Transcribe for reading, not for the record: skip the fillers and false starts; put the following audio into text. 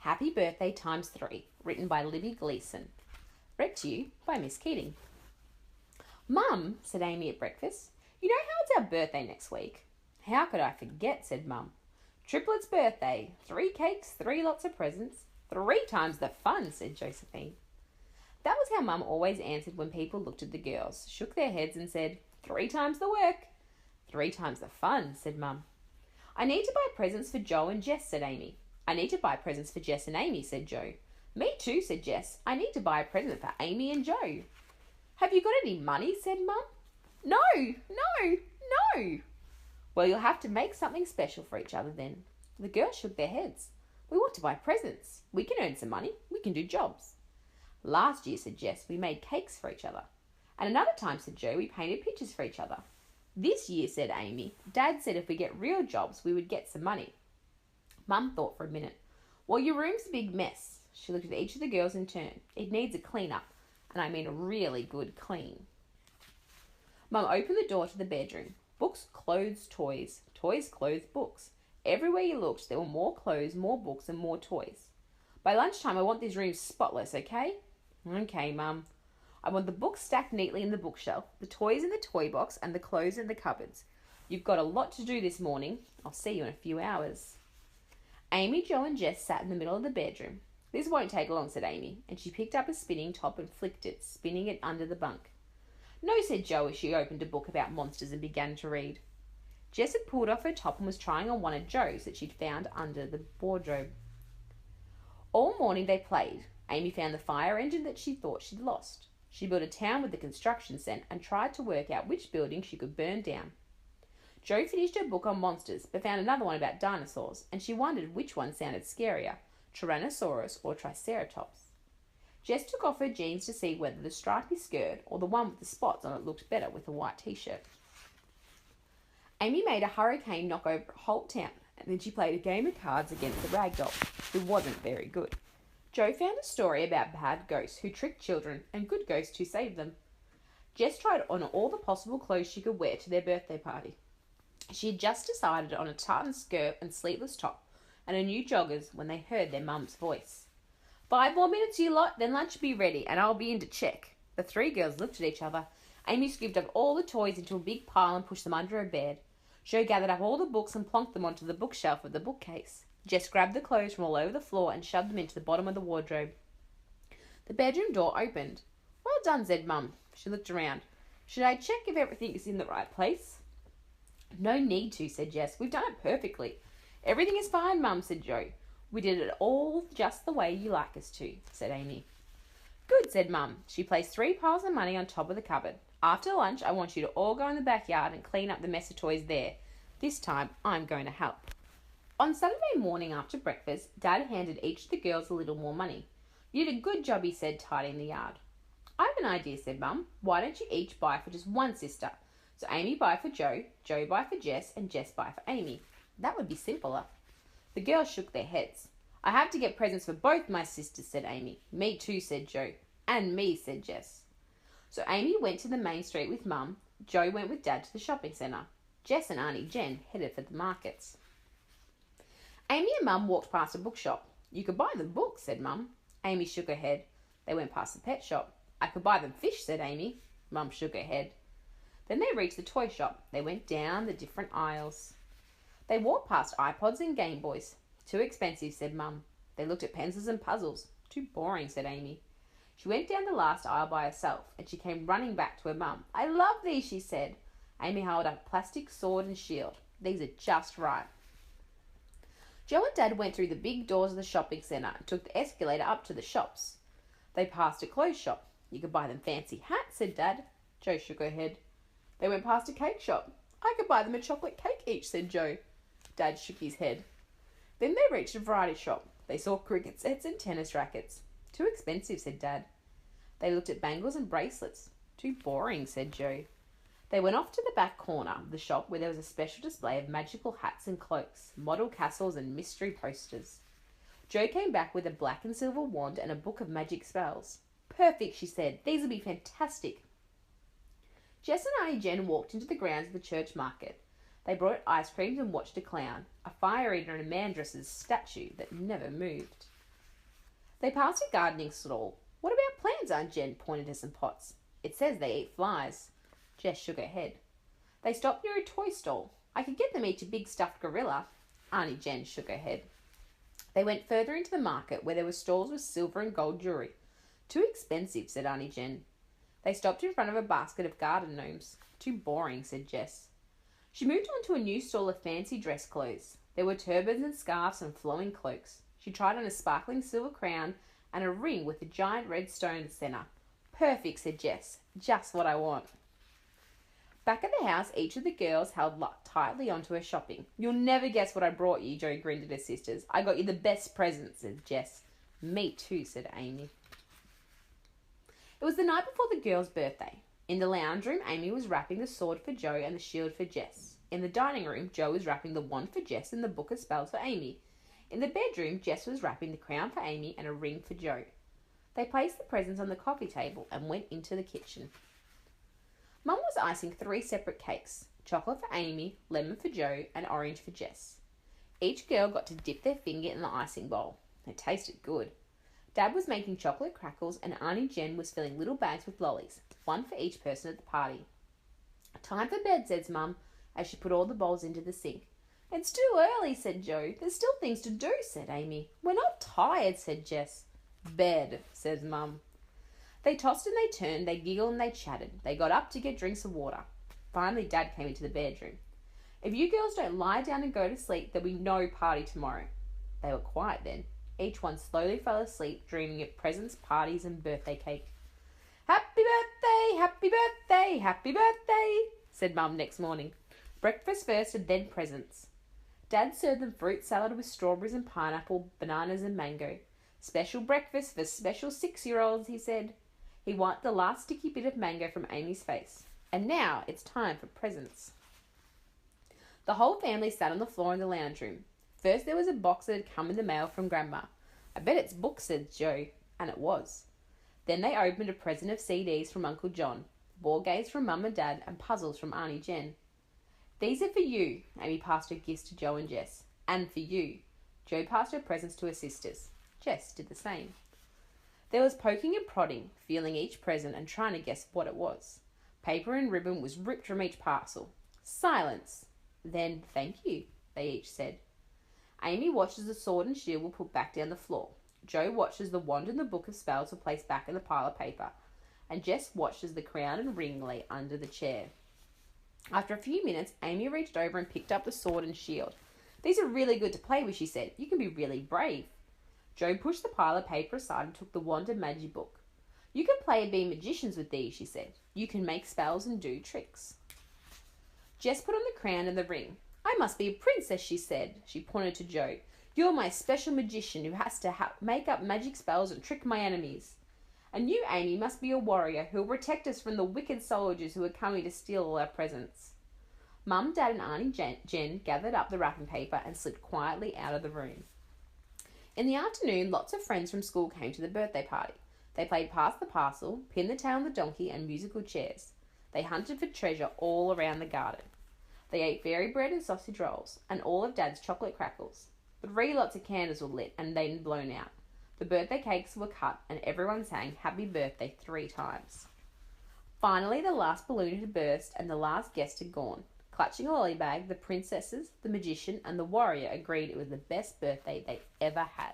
Happy Birthday Times 3, written by Libby Gleason. Read to you by Miss Keating. Mum, said Amy at breakfast, you know how it's our birthday next week? How could I forget, said Mum. Triplet's birthday, 3 cakes, 3 lots of presents, 3 times the fun, said Josephine. That was how Mum always answered when people looked at the girls, shook their heads and said, 3 times the work. 3 times the fun, said Mum. I need to buy presents for Joe and Jess, said Amy. I need to buy presents for Jess and Amy, said Joe. Me too, said Jess. I need to buy a present for Amy and Joe. Have you got any money, said Mum. No. Well, you'll have to make something special for each other then. The girls shook their heads. We want to buy presents. We can earn some money. We can do jobs. Last year, said Jess, we made cakes for each other. And another time, said Joe, we painted pictures for each other. This year, said Amy, Dad said if we get real jobs, we would get some money. Mum thought for a minute. Well, your room's a big mess. She looked at each of the girls in turn. It needs a clean-up, and I mean a really good clean. Mum opened the door to the bedroom. Books, clothes, toys. Toys, clothes, books. Everywhere you looked, there were more clothes, more books, and more toys. By lunchtime, I want this room spotless, okay? Okay, Mum. I want the books stacked neatly in the bookshelf, the toys in the toy box, and the clothes in the cupboards. You've got a lot to do this morning. I'll see you in a few hours. Amy, Joe, and Jess sat in the middle of the bedroom. This won't take long, said Amy, and she picked up a spinning top and flicked it, spinning it under the bunk. No, said Joe as she opened a book about monsters and began to read. Jess had pulled off her top and was trying on one of Joe's that she'd found under the wardrobe. All morning they played. Amy found the fire engine that she thought she'd lost. She built a town with the construction scent and tried to work out which building she could burn down. Joe finished her book on monsters, but found another one about dinosaurs, and she wondered which one sounded scarier, Tyrannosaurus or Triceratops. Jess took off her jeans to see whether the stripy skirt or the one with the spots on it looked better with a white t-shirt. Amy made a hurricane knock over a whole town, and then she played a game of cards against the rag doll, who wasn't very good. Joe found a story about bad ghosts who tricked children and good ghosts who saved them. Jess tried on all the possible clothes she could wear to their birthday party. She had just decided on a tartan skirt and sleeveless top and her new joggers when they heard their mum's voice. 5 more minutes, you lot, then lunch will be ready, and I'll be in to check. The 3 girls looked at each other. Amy scooped up all the toys into a big pile and pushed them under her bed. Joe gathered up all the books and plonked them onto the bookshelf of the bookcase. Jess grabbed the clothes from all over the floor and shoved them into the bottom of the wardrobe. The bedroom door opened. Well done, said Mum. She looked around. Should I check if everything is in the right place? No need to, said Jess. We've done it perfectly. Everything is fine, Mum, said Joe. We did it all just the way you like us to, said Amy. Good, said Mum. She placed 3 piles of money on top of the cupboard. After lunch, I want you to all go in the backyard and clean up the mess of toys there. This time, I'm going to help. On Saturday morning after breakfast, Dad handed each of the girls a little more money. You did a good job, he said, tidying the yard. I have an idea, said Mum. Why don't you each buy for just one sister? So Amy buy for Joe, Joe buy for Jess, and Jess buy for Amy. That would be simpler. The girls shook their heads. I have to get presents for both my sisters, said Amy. Me too, said Joe. And me, said Jess. So Amy went to the main street with Mum. Joe went with Dad to the shopping centre. Jess and Auntie Jen headed for the markets. Amy and Mum walked past a bookshop. You could buy them books, said Mum. Amy shook her head. They went past the pet shop. I could buy them fish, said Amy. Mum shook her head. Then they reached the toy shop. They went down the different aisles. They walked past iPods and Game Boys. Too expensive, said Mum. They looked at pencils and puzzles. Too boring, said Amy. She went down the last aisle by herself, and she came running back to her mum. I love these, she said. Amy held up a plastic sword and shield. These are just right. Joe and Dad went through the big doors of the shopping centre and took the escalator up to the shops. They passed a clothes shop. You could buy them fancy hats, said Dad. Joe shook her head. They went past a cake shop. I could buy them a chocolate cake each, said Joe. Dad shook his head. Then they reached a variety shop. They saw cricket sets and tennis rackets. Too expensive, said Dad. They looked at bangles and bracelets. Too boring, said Joe. They went off to the back corner of the shop where there was a special display of magical hats and cloaks, model castles and mystery posters. Joe came back with a black and silver wand and a book of magic spells. Perfect, she said. These will be fantastic. Jess and Auntie Jen walked into the grounds of the church market. They brought ice creams and watched a clown, a fire eater and a mandress's statue that never moved. They passed a gardening stall. What about plants? Aunt Jen pointed to some pots. It says they eat flies. Jess shook her head. They stopped near a toy stall. I could get them each a big stuffed gorilla. Auntie Jen shook her head. They went further into the market where there were stalls with silver and gold jewellery. Too expensive, said Auntie Jen. They stopped in front of a basket of garden gnomes. Too boring, said Jess. She moved on to a new stall of fancy dress clothes. There were turbans and scarves and flowing cloaks. She tried on a sparkling silver crown and a ring with a giant red stone in the centre. Perfect, said Jess. Just what I want. Back at the house, each of the girls held tightly onto her shopping. You'll never guess what I brought you, Jo grinned at her sisters. I got you the best present, said Jess. Me too, said Amy. It was the night before the girls' birthday. In the lounge room, Amy was wrapping the sword for Jo and the shield for Jess. In the dining room, Jo was wrapping the wand for Jess and the book of spells for Amy. In the bedroom, Jess was wrapping the crown for Amy and a ring for Jo. They placed the presents on the coffee table and went into the kitchen. Mum was icing 3 separate cakes, chocolate for Amy, lemon for Jo, and orange for Jess. Each girl got to dip their finger in the icing bowl. It tasted good. Dad was making chocolate crackles and Auntie Jen was filling little bags with lollies, one for each person at the party. Time for bed, said Mum, as she put all the bowls into the sink. It's too early, said Jo. There's still things to do, said Amy. We're not tired, said Jess. Bed, said Mum. They tossed and they turned, they giggled and they chatted. They got up to get drinks of water. Finally, Dad came into the bedroom. If you girls don't lie down and go to sleep, there'll be no party tomorrow. They were quiet then. Each one slowly fell asleep, dreaming of presents, parties, and birthday cake. Happy birthday, happy birthday, happy birthday, said Mum next morning. Breakfast first and then presents. Dad served them fruit salad with strawberries and pineapple, bananas and mango. Special breakfast for special 6-year-olds, he said. He wiped the last sticky bit of mango from Amy's face. And now it's time for presents. The whole family sat on the floor in the lounge room. First there was a box that had come in the mail from Grandma. I bet it's books, said Jo. And it was. Then they opened a present of CDs from Uncle John, war games from Mum and Dad, and puzzles from Auntie Jen. These are for you. Amy passed her gifts to Jo and Jess. And for you. Jo passed her presents to her sisters. Jess did the same. There was poking and prodding, feeling each present and trying to guess what it was. Paper and ribbon was ripped from each parcel. Silence. Then, thank you, they each said. Amy watched as the sword and shield were put back down the floor. Jo watched as the wand and the book of spells were placed back in the pile of paper. And Jess watched as the crown and ring lay under the chair. After a few minutes, Amy reached over and picked up the sword and shield. These are really good to play with, she said. You can be really brave. Jo pushed the pile of paper aside and took the wand and magic book. You can play and be magicians with these, she said. You can make spells and do tricks. Jess put on the crown and the ring. I must be a princess, she said. She pointed to Jo. You're my special magician who has to make up magic spells and trick my enemies. And you, Amy, must be a warrior who will protect us from the wicked soldiers who are coming to steal all our presents. Mum, Dad and Auntie Jen gathered up the wrapping paper and slipped quietly out of the room. In the afternoon, lots of friends from school came to the birthday party. They played Pass the Parcel, Pin the Tail on the Donkey, and musical chairs. They hunted for treasure all around the garden. They ate fairy bread and sausage rolls, and all of Dad's chocolate crackles. 3 lots of candles were lit and then blown out. The birthday cakes were cut, and everyone sang Happy Birthday 3 times. Finally, the last balloon had burst, and the last guest had gone. Clutching a lolly bag, the princesses, the magician, and the warrior agreed it was the best birthday they'd ever had.